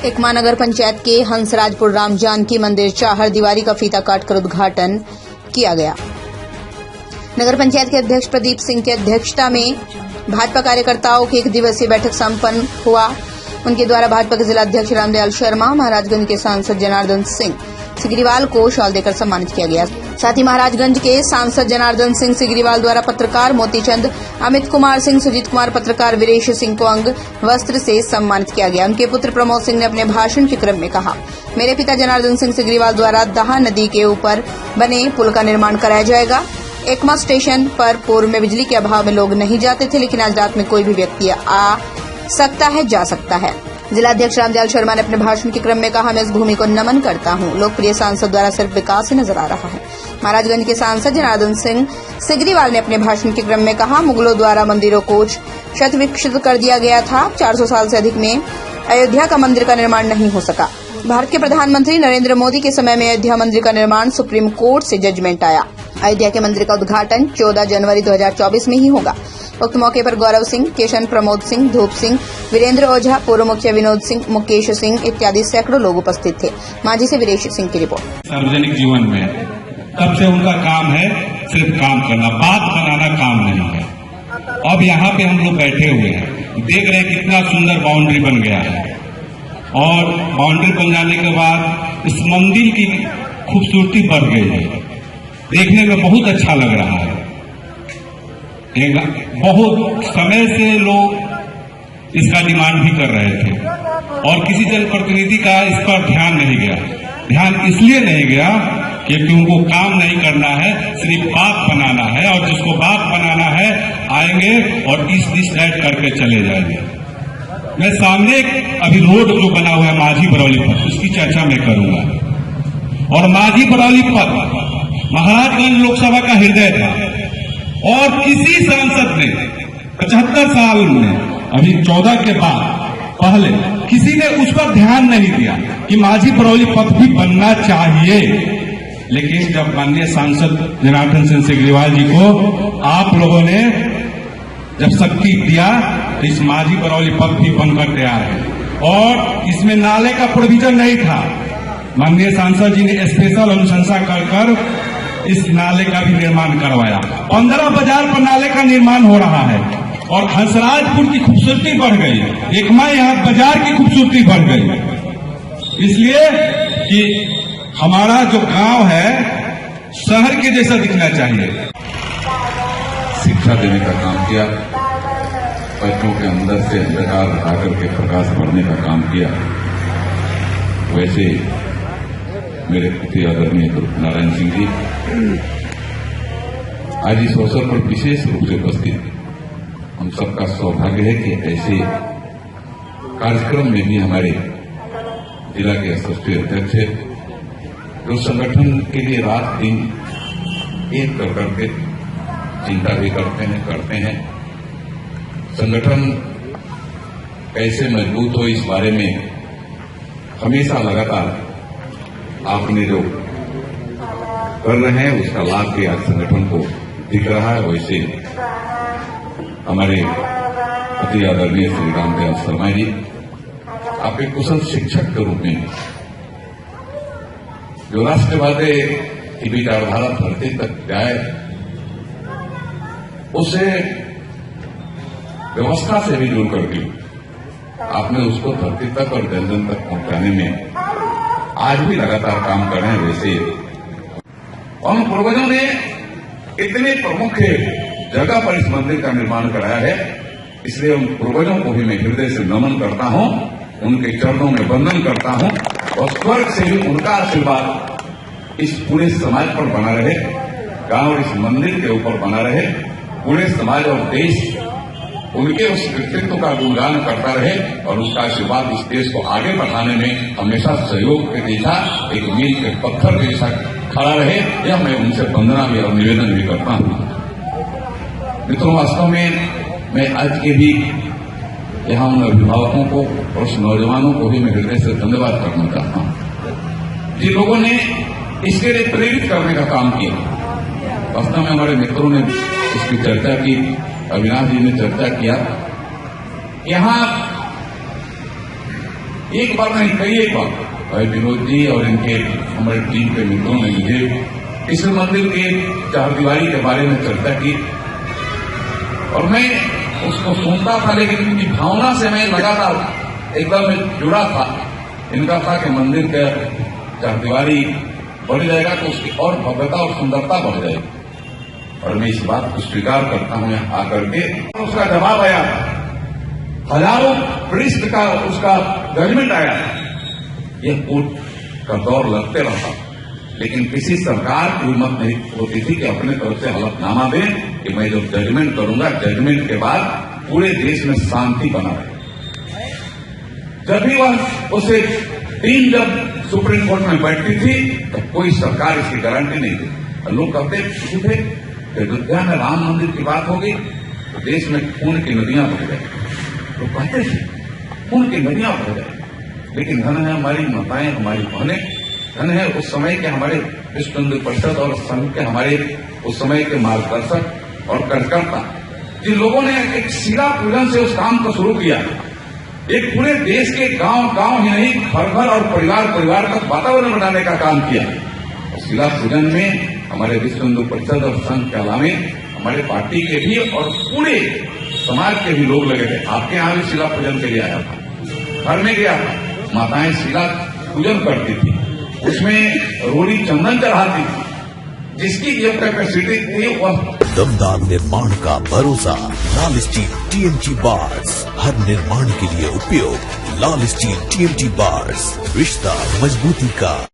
एकमा नगर पंचायत के हंसराजपुर राम जानकी मंदिर चाहर दीवारी का फीता काटकर उद्घाटन किया गया। नगर पंचायत के अध्यक्ष प्रदीप सिंह की अध्यक्षता में भाजपा कार्यकर्ताओं की 1 दिवसीय बैठक संपन्न हुआ। उनके द्वारा भाजपा के जिला अध्यक्ष रामदयाल शर्मा, महाराजगंज के सांसद जनार्दन सिंह सिग्रीवाल को शॉल देकर सम्मानित किया गया। साथ ही महाराजगंज के सांसद जनार्दन सिंह सिग्रीवाल द्वारा पत्रकार मोतीचंद, अमित कुमार सिंह, सुजीत कुमार, पत्रकार वीरेश सिंह को अंग वस्त्र से सम्मानित किया गया। उनके पुत्र प्रमोद सिंह ने अपने भाषण के क्रम में कहा, मेरे पिता जनार्दन सिंह सिग्रीवाल द्वारा दहा नदी के ऊपर बने पुल का निर्माण कराया जाएगा। एकमा स्टेशन पर पूर्व में बिजली के अभाव में लोग नहीं जाते थे, लेकिन आज रात में कोई भी व्यक्ति आ सकता है, जा सकता है। जिला अध्यक्ष रामदयाल शर्मा ने अपने भाषण के क्रम में कहा, मैं इस भूमि को नमन करता हूं। लोकप्रिय सांसद द्वारा सिर्फ विकास ही नजर आ रहा है। महाराजगंज के सांसद जनार्दन सिंह सिग्रीवाल ने अपने भाषण के क्रम में कहा, मुगलों द्वारा मंदिरों को क्षत विक्षत कर दिया गया था। 400 साल से अधिक में अयोध्या का मंदिर का निर्माण नहीं हो सका। भारत के प्रधानमंत्री नरेंद्र मोदी के समय में अयोध्या मंदिर का निर्माण सुप्रीम कोर्ट से जजमेंट आया। अयोध्या के मंदिर का उद्घाटन 14 जनवरी 2024 में ही होगा। उक्त मौके पर गौरव सिंह, केशन, प्रमोद सिंह, धूप सिंह, वीरेंद्र ओझा, पूर्व मुखिया विनोद सिंह, मुकेश सिंह इत्यादि सैकड़ों लोग उपस्थित थे। मांझी से वीरेश सिंह की रिपोर्ट। सार्वजनिक जीवन में तब से उनका काम है सिर्फ काम करना, बात बनाना काम नहीं है। अब यहाँ पे हम लोग बैठे हुए हैं, देख रहे हैं कितना सुंदर बाउंड्री बन गया है और बाउंड्री बन जाने के बाद इस मंदिर की खूबसूरती बढ़ गई है। देखने में बहुत अच्छा लग रहा है। बहुत समय से लोग इसका डिमांड भी कर रहे थे और किसी जनप्रतिनिधि का इस पर ध्यान नहीं गया। ध्यान इसलिए नहीं गया क्योंकि उनको काम नहीं करना है, सिर्फ बात बनाना है और जिसको बात बनाना है आएंगे और इस लाइट करके चले जाएंगे। मैं सामने अभी रोड जो बना हुआ है माझी बरौली पथ, उसकी चर्चा मैं करूंगा। और माझी बरौली पथ महाराजगंज लोकसभा का हृदय था और किसी सांसद ने 75 साल में, अभी 14 के बाद पहले किसी ने उस पर ध्यान नहीं दिया कि माझी बरौली पथ भी बनना चाहिए। लेकिन जब माननीय सांसद जनार्दन सिंह सिग्रीवाल जी को आप लोगों ने जब शक्ति दिया तो इस माझी बरौली पथ भी बनकर तैयार है और इसमें नाले का प्रोविजन नहीं था। माननीय सांसद जी ने स्पेशल अनुशंसा कर इस नाले का भी निर्माण करवाया। 15 बाजार पर नाले का निर्माण हो रहा है और हंसराजपुर की खूबसूरती बढ़ गई। एकमा यहाँ बाजार की खूबसूरती बढ़ गई, इसलिए कि हमारा जो गांव है शहर के जैसा दिखना चाहिए। शिक्षा देने का काम किया, बच्चों के अंदर से अंधकार हटा करके प्रकाश भरने का काम किया। वैसे मेरे अति आदरणीय नारायण सिंह जी आज इस अवसर पर विशेष रूप से उपस्थित। हम सबका सौभाग्य है कि ऐसे कार्यक्रम में भी हमारे जिला के राष्ट्रीय अध्यक्ष जो संगठन के लिए रात दिन एक कर करके चिंता भी करते हैं। संगठन कैसे मजबूत हो इस बारे में हमेशा लगातार आपने जो कर रहे हैं उसका लाभ भी आज संगठन को दिख रहा है। वैसे हमारे अति आदरणीय श्री रामदयाल शर्मा जी, आप एक कुशल शिक्षक के रूप में जो राष्ट्रवादी की विचारधारा धरती तक जाए, उसे व्यवस्था से भी जुड़ करके आपने उसको धरती तक और जन जन तक पहुंचाने में आज भी लगातार काम कर रहे हैं। वैसे हम पूर्वजों ने इतने प्रमुख जगह पर इस मंदिर का निर्माण कराया है, इसलिए उन पूर्वजों को भी मैं हृदय से नमन करता हूं, उनके चरणों में वंदन करता हूं और स्वर्ग से भी उनका आशीर्वाद इस पूरे समाज पर बना रहे, गांव और इस मंदिर के ऊपर बना रहे। पूरे समाज और देश उनके उस व्यक्तित्व का गुणगान करता रहे और उसका आशीर्वाद इस देश को आगे बढ़ाने में हमेशा सहयोग के जैसा, एक मील के पत्थर के जैसा खड़ा रहे। यह मैं उनसे वंदना भी और निवेदन भी करता हूं। मित्रों, वास्तव में मैं आज के भी यहाँ उन अभिभावकों को और उस नौजवानों को भी मैं हृदय से धन्यवाद करना चाहता हूं जिन लोगों ने इसके लिए प्रेरित करने का काम किया। वास्तव में हमारे मित्रों ने इसकी चर्चा की, अविनाश जी ने चर्चा किया। यहाँ एक बार नहीं कई एक बार भाई विनोद जी और इनके हमारे टीम के मित्रों ने मुझे इस मंदिर के चारदीवारी के बारे में चर्चा की और मैं उसको सुनता था, लेकिन इनकी भावना से मैं लगातार एकदम जुड़ा था। इनका था कि मंदिर का चारदीवारी बढ़ जाएगा तो उसकी और भव्यता और सुंदरता बढ़ जाएगी, और मैं इस बात को स्वीकार करता हूं यहाँ आकर के। उसका जवाब आया, हजारों पृष्ठ का उसका जजमेंट आया। यह कोर्ट का दौर लगते रहा, लेकिन किसी सरकार की हिम्मत नहीं होती थी कि अपने तरफ से हलफनामा दे कि मैं जो जजमेंट करूंगा, जजमेंट के बाद पूरे देश में शांति बना रहे। जब भी वह उसे टीम जब सुप्रीम कोर्ट में बैठती थी तो कोई सरकार इसकी गारंटी नहीं दी। लोग कहते थे कि अयोध्या में राम मंदिर की बात होगी तो देश में खून की नदियां बह जाएगी। तो कहते थे खून की नदियां बह जाएगी, लेकिन धन है हमारी माताएं, हमारी बहनें, धन है उस समय के हमारे विश्व हिंदू परिषद और संघ के हमारे उस समय के मार्गदर्शक और कार्यकर्ता, जिन लोगों ने एक शिला पूजन से उस काम को शुरू किया। एक पूरे देश के गांव-गांव ही नहीं, घर-घर और परिवार तक वातावरण बनाने का काम किया। शिला पूजन में हमारे विश्व हिंदू परिषद और संघ के अलावे हमारे पार्टी के भी और पूरे समाज के भी लोग लगे थे। आपके यहाँ भी शिला पूजन के लिए आया था, घर में गया था, माताएं शिला पूजन करती थी, उसमें रोली चंदन चढ़ाती थी, जिसकी जो कैपेसिटी थी वह। दमदार निर्माण का भरोसा लाल स्टील TMT बार्स, हर निर्माण के लिए उपयोग। लाल स्टील TMT बार्स, रिश्ता मजबूती का।